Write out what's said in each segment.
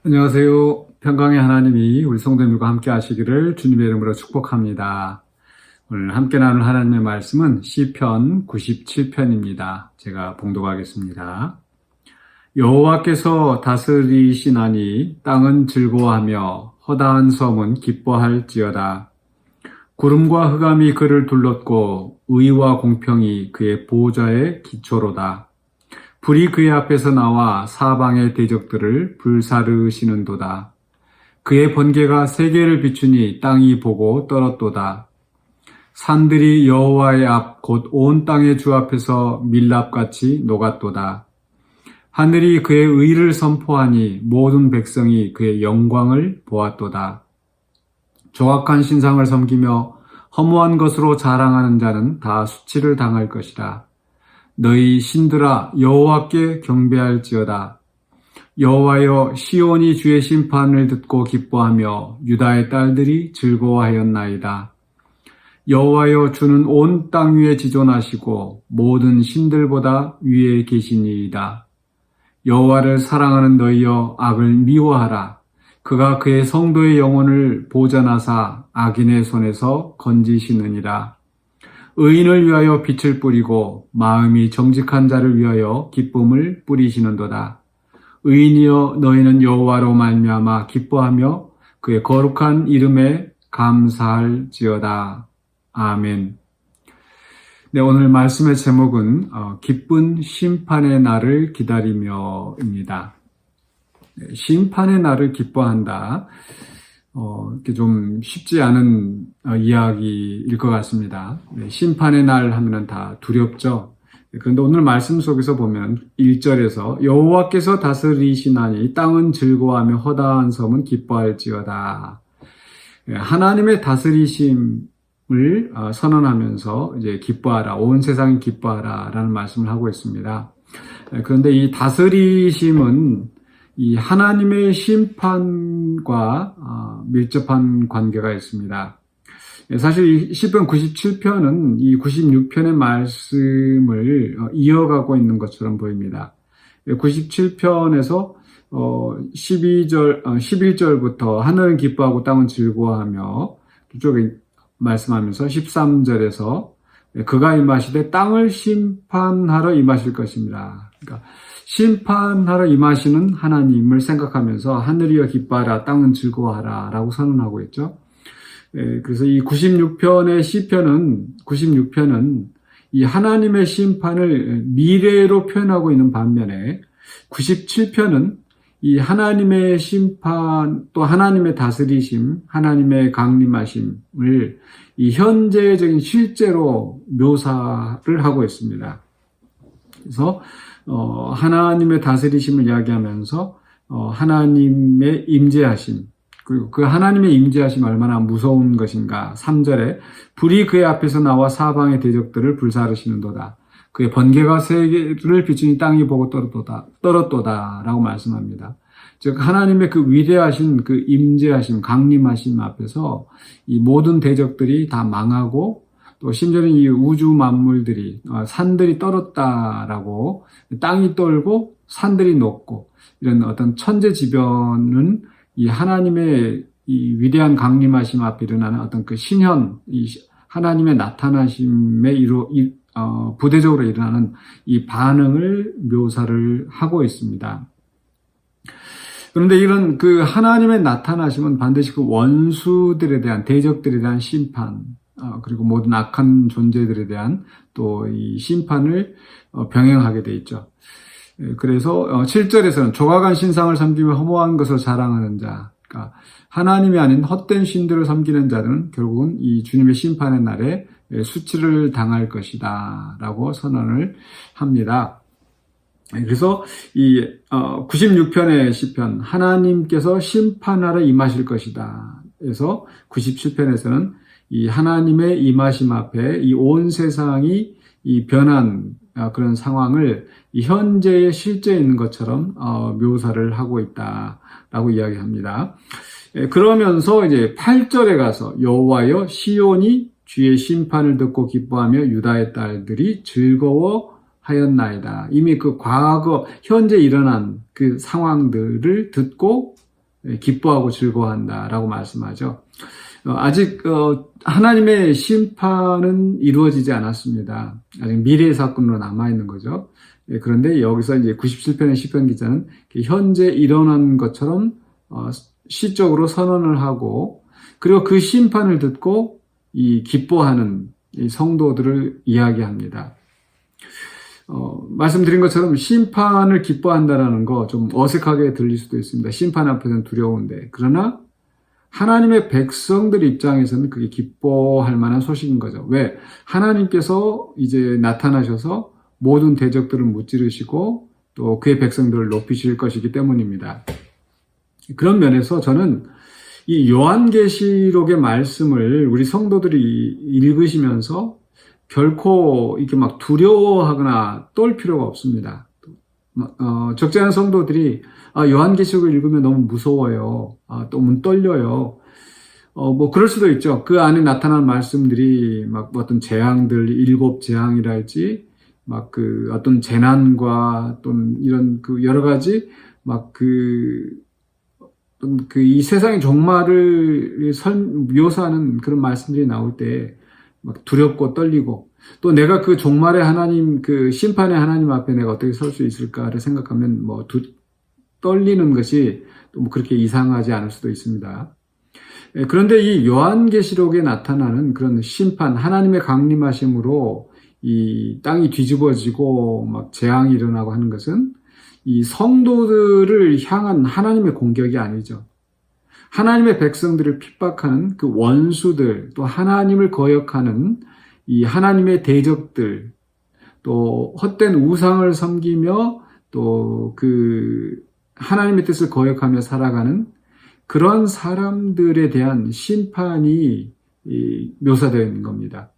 안녕하세요. 평강의 하나님이 우리 성도님과 함께 하시기를 주님의 이름으로 축복합니다. 오늘 함께 나눌 하나님의 말씀은 시편 97편입니다. 제가 봉독하겠습니다. 여호와께서 다스리시나니 땅은 즐거워하며 허다한 섬은 기뻐할지어다. 구름과 흑암이 그를 둘렀고 의와 공평이 그의 보좌의 기초로다. 불이 그의 앞에서 나와 사방의 대적들을 불사르시는도다. 그의 번개가 세계를 비추니 땅이 보고 떨었도다. 산들이 여호와의 앞 곧 온 땅의 주 앞에서 밀랍같이 녹았도다. 하늘이 그의 의를 선포하니 모든 백성이 그의 영광을 보았도다. 조악한 신상을 섬기며 허무한 것으로 자랑하는 자는 다 수치를 당할 것이라. 너희 신들아 여호와께 경배할지어다. 여호와여 시온이 주의 심판을 듣고 기뻐하며 유다의 딸들이 즐거워하였나이다. 여호와여 주는 온 땅 위에 지존하시고 모든 신들보다 위에 계시니이다. 여호와를 사랑하는 너희여 악을 미워하라. 그가 그의 성도의 영혼을 보전하사 악인의 손에서 건지시느니라. 의인을 위하여 빛을 뿌리고 마음이 정직한 자를 위하여 기쁨을 뿌리시는도다. 의인이여 너희는 여호와로 말미암아 기뻐하며 그의 거룩한 이름에 감사할지어다. 아멘. 네, 오늘 말씀의 제목은 기쁜 심판의 날을 기다리며입니다. 심판의 날을 기뻐한다. 이렇게 좀 쉽지 않은 이야기일 것 같습니다. 심판의 날 하면은 다 두렵죠. 그런데 오늘 말씀 속에서 보면 1절에서 여호와께서 다스리시나니 땅은 즐거워하며 허다한 섬은 기뻐할지어다. 하나님의 다스리심을 선언하면서 이제 기뻐하라, 온 세상이 기뻐하라라는 말씀을 하고 있습니다. 그런데 이 다스리심은 이 하나님의 심판과 밀접한 관계가 있습니다. 사실 이 시편 97편은 이 96편의 말씀을 이어가고 있는 것처럼 보입니다. 97편에서 11절부터 하늘은 기뻐하고 땅은 즐거워하며 그쪽에 말씀하면서 13절에서 그가 임하시되 땅을 심판하러 임하실 것입니다. 그러니까 심판하러 임하시는 하나님을 생각하면서 하늘이여 기뻐하라 땅은 즐거워하라 라고 선언하고 있죠. 그래서 이 96편의 시편은 96편은 이 하나님의 심판을 미래로 표현하고 있는 반면에 97편은 이 하나님의 심판 또 하나님의 다스리심, 하나님의 강림하심을 이 현재적인 실제로 묘사를 하고 있습니다. 그래서 하나님의 다스리심을 이야기하면서 하나님의 임재하심, 그리고 그 하나님의 임재하심이 얼마나 무서운 것인가. 3절에 불이 그의 앞에서 나와 사방의 대적들을 불사르시는도다. 그의 번개가 세계를 비추니 땅이 보고 떨었도다 라고 말씀합니다. 즉 하나님의 그 위대하신 그 임재하심, 강림하심 앞에서 이 모든 대적들이 다 망하고 또 심지어는 이 우주 만물들이 산들이 떨었다라고 땅이 떨고 산들이 녹고 이런 어떤 천재지변은 이 하나님의 이 위대한 강림하심 앞에 일어나는 어떤 그 신현, 이 하나님의 나타나심에 부대적으로 일어나는 이 반응을 묘사를 하고 있습니다. 그런데 이런 그 하나님의 나타나심은 반드시 그 원수들에 대한 대적들에 대한 심판, 그리고 모든 악한 존재들에 대한 또 이 심판을 병행하게 돼 있죠. 그래서 7절에서는 조각한 신상을 섬기며 허무한 것을 자랑하는 자, 그러니까 하나님이 아닌 헛된 신들을 섬기는 자들은 결국은 이 주님의 심판의 날에 수치를 당할 것이다 라고 선언을 합니다. 그래서 이 96편의 시편 하나님께서 심판하러 임하실 것이다. 그래서 97편에서는 이 하나님의 임하심 앞에 이 온 세상이 이 변한 그런 상황을 이 현재의 실제 있는 것처럼 묘사를 하고 있다라고 이야기합니다. 그러면서 이제 8절에 가서 여호와여 시온이 주의 심판을 듣고 기뻐하며 유다의 딸들이 즐거워하였나이다. 이미 그 과거 현재 일어난 그 상황들을 듣고 기뻐하고 즐거워한다라고 말씀하죠. 아직 하나님의 심판은 이루어지지 않았습니다. 아직 미래의 사건으로 남아있는 거죠. 그런데 여기서 이제 97편의 시편 기자는 현재 일어난 것처럼 시적으로 선언을 하고, 그리고 그 심판을 듣고 이 기뻐하는 이 성도들을 이야기합니다. 말씀드린 것처럼 심판을 기뻐한다라는 거 좀 어색하게 들릴 수도 있습니다. 심판 앞에서는 두려운데. 그러나 하나님의 백성들 입장에서는 그게 기뻐할 만한 소식인 거죠. 왜? 하나님께서 이제 나타나셔서 모든 대적들을 무찌르시고 또 그의 백성들을 높이실 것이기 때문입니다. 그런 면에서 저는 이 요한계시록의 말씀을 우리 성도들이 읽으시면서 결코 이렇게 막 두려워하거나 떨 필요가 없습니다. 적지 않은 성도들이 요한계시록을 읽으면 너무 무서워요. 너무 떨려요. 뭐 그럴 수도 있죠. 그 안에 나타난 말씀들이 막 어떤 재앙들, 7 재앙이랄지 막 그 어떤 재난과 또는 이런 그 여러 가지 막 이 세상의 종말을 묘사하는 그런 말씀들이 나올 때 막 두렵고 떨리고, 또 내가 그 종말의 하나님, 그 심판의 하나님 앞에 내가 어떻게 설 수 있을까를 생각하면 떨리는 것이 또 뭐 그렇게 이상하지 않을 수도 있습니다. 그런데 이 요한계시록에 나타나는 그런 심판, 하나님의 강림하심으로 이 땅이 뒤집어지고 막 재앙이 일어나고 하는 것은 이 성도들을 향한 하나님의 공격이 아니죠. 하나님의 백성들을 핍박하는 그 원수들, 또 하나님을 거역하는 이 하나님의 대적들, 또 헛된 우상을 섬기며 또 그 하나님의 뜻을 거역하며 살아가는 그런 사람들에 대한 심판이 묘사되어 있는 겁니다.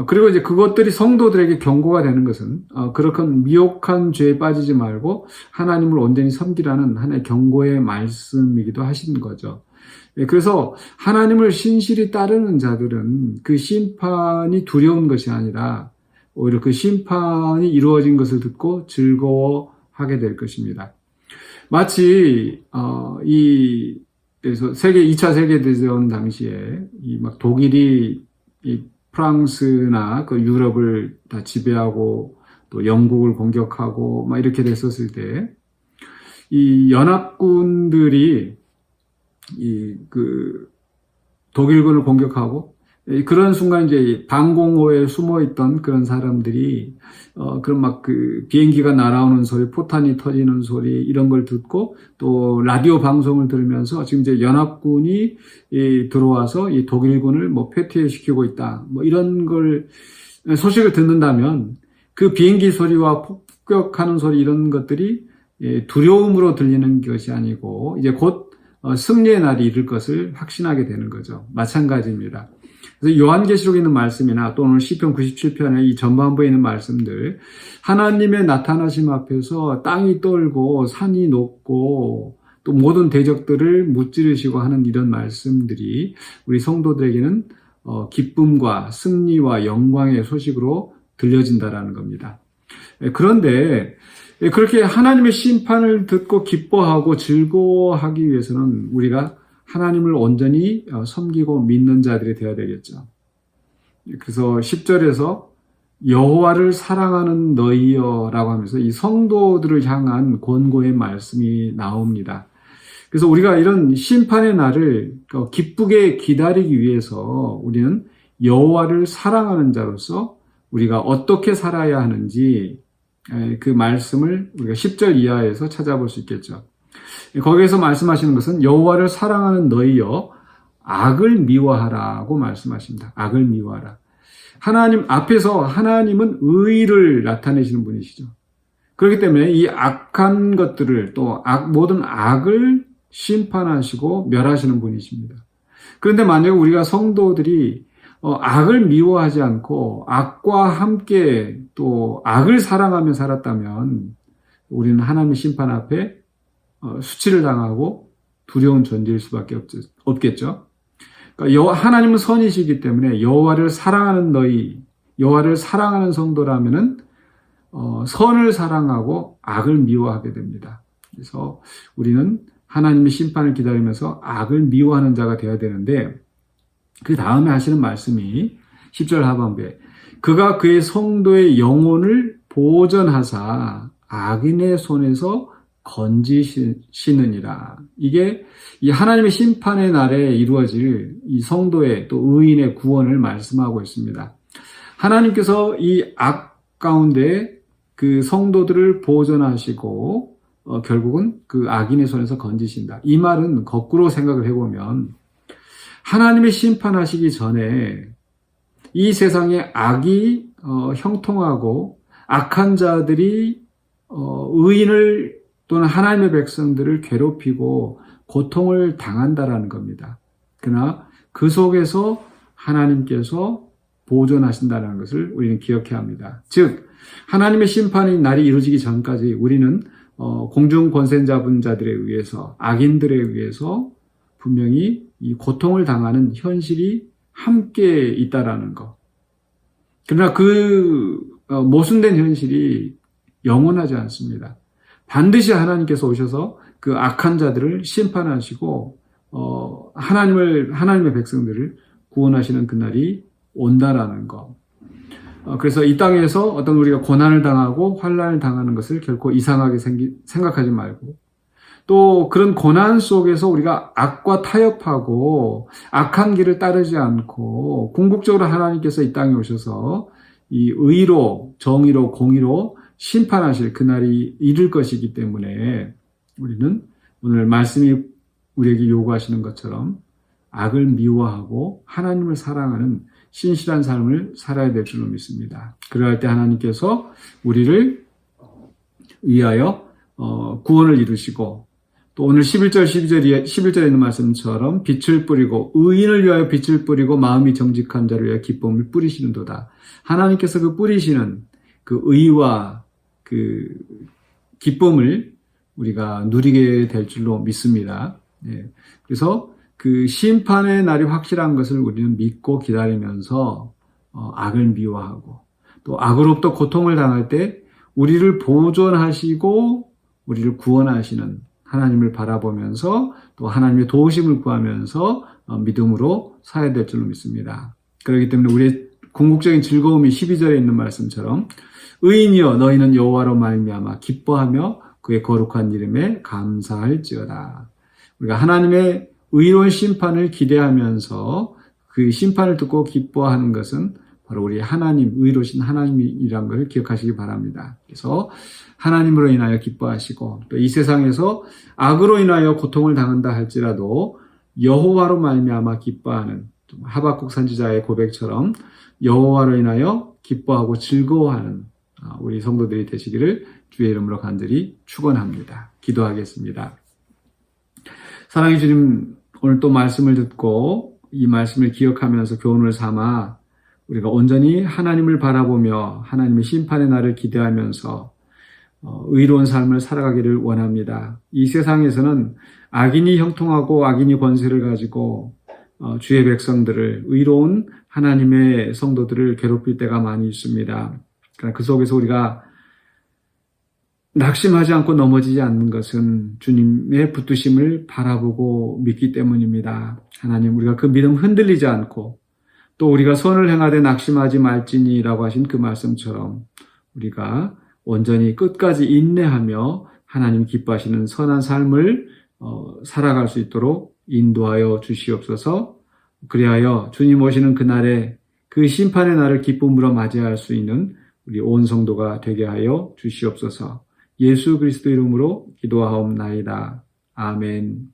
그리고 이제 그것들이 성도들에게 경고가 되는 것은 그렇건 미혹한 죄에 빠지지 말고 하나님을 온전히 섬기라는 하나의 경고의 말씀이기도 하신 거죠. 그래서 하나님을 신실히 따르는 자들은 그 심판이 두려운 것이 아니라 오히려 그 심판이 이루어진 것을 듣고 즐거워하게 될 것입니다. 마치 그래서 2차 세계대전 당시에 막 독일이 프랑스나 그 유럽을 다 지배하고 또 영국을 공격하고 막 이렇게 됐었을 때 이 연합군들이 그 독일군을 공격하고 그런 순간 이제 방공호에 숨어 있던 그런 사람들이 그런 막 그 비행기가 날아오는 소리, 포탄이 터지는 소리 이런 걸 듣고 또 라디오 방송을 들으면서 지금 이제 연합군이 들어와서 이 독일군을 뭐 패퇴시키고 있다. 뭐 이런 걸 소식을 듣는다면 그 비행기 소리와 폭격하는 소리 이런 것들이 두려움으로 들리는 것이 아니고 이제 곧 승리의 날이 이를 것을 확신하게 되는 거죠. 마찬가지입니다. 그래서 요한계시록에 있는 말씀이나 또는 시편 97편의 이 전반부에 있는 말씀들, 하나님의 나타나심 앞에서 땅이 떨고 산이 높고 또 모든 대적들을 무찌르시고 하는 이런 말씀들이 우리 성도들에게는 기쁨과 승리와 영광의 소식으로 들려진다라는 겁니다. 그런데 그렇게 하나님의 심판을 듣고 기뻐하고 즐거워하기 위해서는 우리가 하나님을 온전히 섬기고 믿는 자들이 되어야 되겠죠. 그래서 10절에서 여호와를 사랑하는 너희여라고 하면서 이 성도들을 향한 권고의 말씀이 나옵니다. 그래서 우리가 이런 심판의 날을 기쁘게 기다리기 위해서 우리는 여호와를 사랑하는 자로서 우리가 어떻게 살아야 하는지 그 말씀을 우리가 10절 이하에서 찾아볼 수 있겠죠. 거기에서 말씀하시는 것은 여호와를 사랑하는 너희여 악을 미워하라고 말씀하십니다. 악을 미워하라. 하나님 앞에서 하나님은 의를 나타내시는 분이시죠. 그렇기 때문에 이 악한 것들을 또 모든 악을 심판하시고 멸하시는 분이십니다. 그런데 만약 우리가 성도들이 악을 미워하지 않고 악과 함께 또 악을 사랑하며 살았다면 우리는 하나님의 심판 앞에 수치를 당하고 두려운 존재일 수밖에 없겠죠. 그러니까 하나님은 선이시기 때문에 여호와를 사랑하는 너희, 여호와를 사랑하는 성도라면은 선을 사랑하고 악을 미워하게 됩니다. 그래서 우리는 하나님의 심판을 기다리면서 악을 미워하는 자가 되어야 되는데 그 다음에 하시는 말씀이 10절 하반부에 그가 그의 성도의 영혼을 보전하사 악인의 손에서 건지시느니라. 이게 이 하나님의 심판의 날에 이루어질 이 성도의 또 의인의 구원을 말씀하고 있습니다. 하나님께서 이 악 가운데 그 성도들을 보존하시고 결국은 그 악인의 손에서 건지신다. 이 말은 거꾸로 생각을 해보면 하나님의 심판하시기 전에 이 세상에 악이 형통하고 악한 자들이 의인을 또는 하나님의 백성들을 괴롭히고 고통을 당한다라는 겁니다. 그러나 그 속에서 하나님께서 보존하신다는 것을 우리는 기억해야 합니다. 즉 하나님의 심판의 날이 이루어지기 전까지 우리는 공중 권세 잡은 자들에 의해서 악인들에 의해서 분명히 이 고통을 당하는 현실이 함께 있다라는 것. 그러나 그 모순된 현실이 영원하지 않습니다. 반드시 하나님께서 오셔서 그 악한 자들을 심판하시고 하나님의 백성들을 구원하시는 그날이 온다라는 것. 그래서 이 땅에서 어떤 우리가 고난을 당하고 환난을 당하는 것을 결코 이상하게 생각하지 말고 또 그런 고난 속에서 우리가 악과 타협하고 악한 길을 따르지 않고 궁극적으로 하나님께서 이 땅에 오셔서 이 의로 정의로 공의로 심판하실 그날이 이를 것이기 때문에 우리는 오늘 말씀이 우리에게 요구하시는 것처럼 악을 미워하고 하나님을 사랑하는 신실한 삶을 살아야 될 줄로 믿습니다. 그럴 때 하나님께서 우리를 위하여 구원을 이루시고 또 오늘 11절에 있는 말씀처럼 빛을 뿌리고 의인을 위하여 빛을 뿌리고 마음이 정직한 자를 위하여 기쁨을 뿌리시는도다. 하나님께서 그 뿌리시는 그 의와 그 기쁨을 우리가 누리게 될 줄로 믿습니다. 그래서 그 심판의 날이 확실한 것을 우리는 믿고 기다리면서 악을 미워하고 또 악으로부터 고통을 당할 때 우리를 보존하시고 우리를 구원하시는 하나님을 바라보면서 또 하나님의 도우심을 구하면서 믿음으로 살아야 될 줄로 믿습니다. 그렇기 때문에 우리의 궁극적인 즐거움이 12절에 있는 말씀처럼 의인이여 너희는 여호와로 말미암아 기뻐하며 그의 거룩한 이름에 감사할지어다. 우리가 하나님의 의로운 심판을 기대하면서 그 심판을 듣고 기뻐하는 것은 바로 우리 하나님, 의로우신 하나님이란 것을 기억하시기 바랍니다. 그래서 하나님으로 인하여 기뻐하시고 또 이 세상에서 악으로 인하여 고통을 당한다 할지라도 여호와로 말미암아 기뻐하는 하박국 선지자의 고백처럼 여호와로 인하여 기뻐하고 즐거워하는 우리 성도들이 되시기를 주의 이름으로 간절히 축원합니다. 기도하겠습니다. 사랑해 주님, 오늘 또 말씀을 듣고 이 말씀을 기억하면서 교훈을 삼아 우리가 온전히 하나님을 바라보며 하나님의 심판의 날을 기대하면서 의로운 삶을 살아가기를 원합니다. 이 세상에서는 악인이 형통하고 악인이 권세를 가지고 주의 백성들을 의로운 하나님의 성도들을 괴롭힐 때가 많이 있습니다. 그러나 그 속에서 우리가 낙심하지 않고 넘어지지 않는 것은 주님의 붙드심을 바라보고 믿기 때문입니다. 하나님, 우리가 그 믿음 흔들리지 않고 또 우리가 선을 행하되 낙심하지 말지니라고 하신 그 말씀처럼 우리가 온전히 끝까지 인내하며 하나님 기뻐하시는 선한 삶을 살아갈 수 있도록 인도하여 주시옵소서. 그리하여 주님 오시는 그날에 그 심판의 날을 기쁨으로 맞이할 수 있는 우리 온 성도가 되게 하여 주시옵소서. 예수 그리스도 이름으로 기도하옵나이다. 아멘.